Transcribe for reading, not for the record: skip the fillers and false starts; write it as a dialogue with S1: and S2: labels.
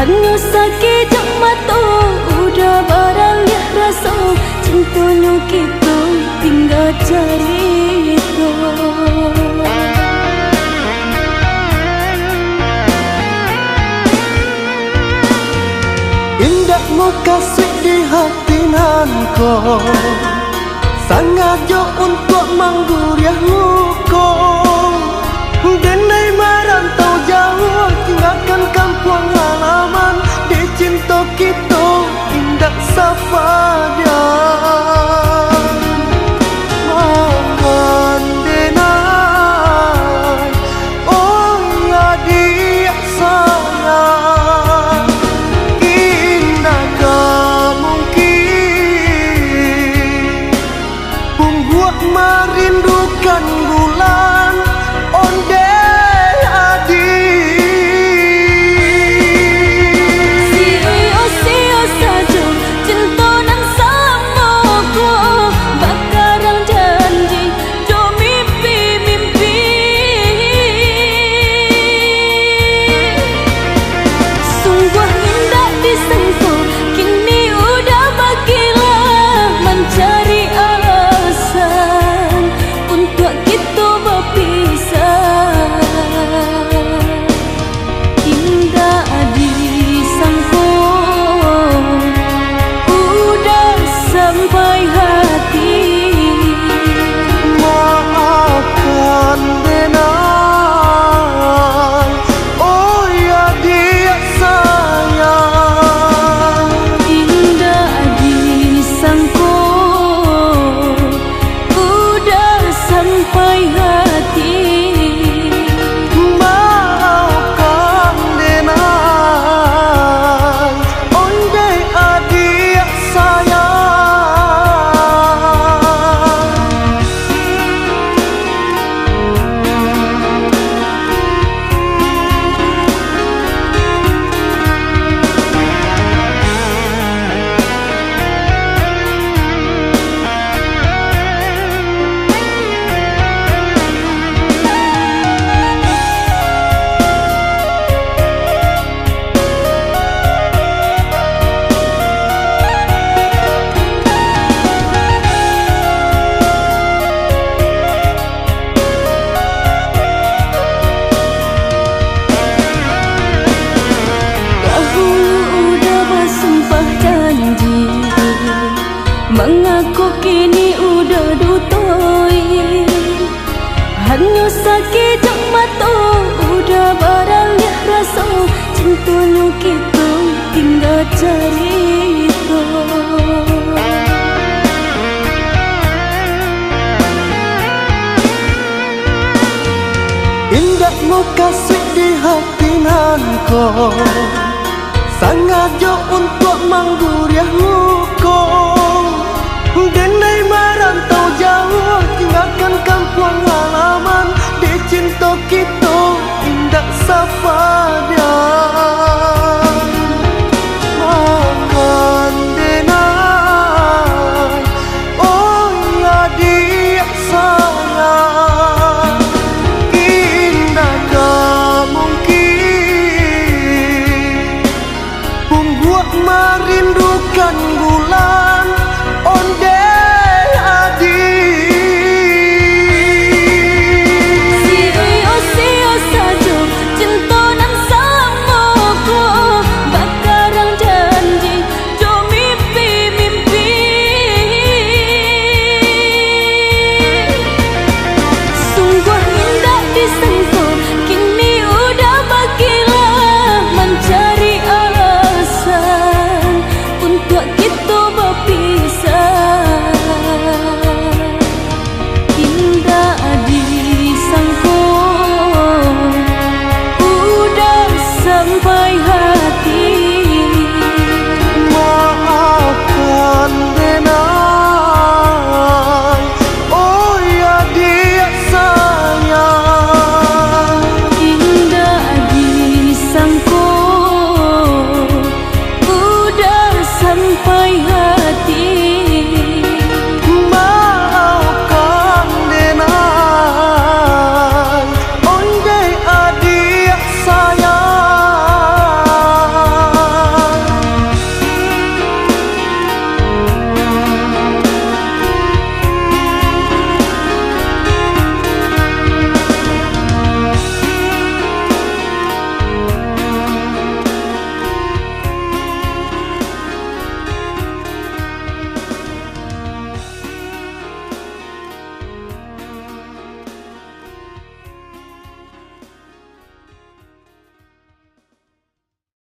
S1: hanya sekejap mata udah beralih rasa, cintanya kita tinggal cerita.
S2: Indah muka sweet di hati nanko, sangat jauh untuk mengguriah luka. Denai merantau jauh, tinggalkan kampung halaman, di cinta kita indah safada. Makan denai, oh ya dia sayang, indah mungkin membuat merindukan bulan onde adi.
S1: Sia-sia saja cinta nan sama ku, bakarang janji do mimpi-mimpi. Sungguh indah disentuh, kini udah bagilah mencari alasan untuk kita berpisah. Indah disangka udah sampai hati.
S2: Maafkan denai, oh ya dia sayang.
S1: Indah disangka udah sampai hati.
S2: Maafkan denai, onde adik sayang.
S1: Mengaku kini udah dutoi, hanya sekejap mata udah beralih rasa, cintanya kita tinggal cerita.
S2: Indah muka sweet di hati nanko, sangat jauh untuk mengguriah luka. Denai merantau jauh, tinggalkan kampung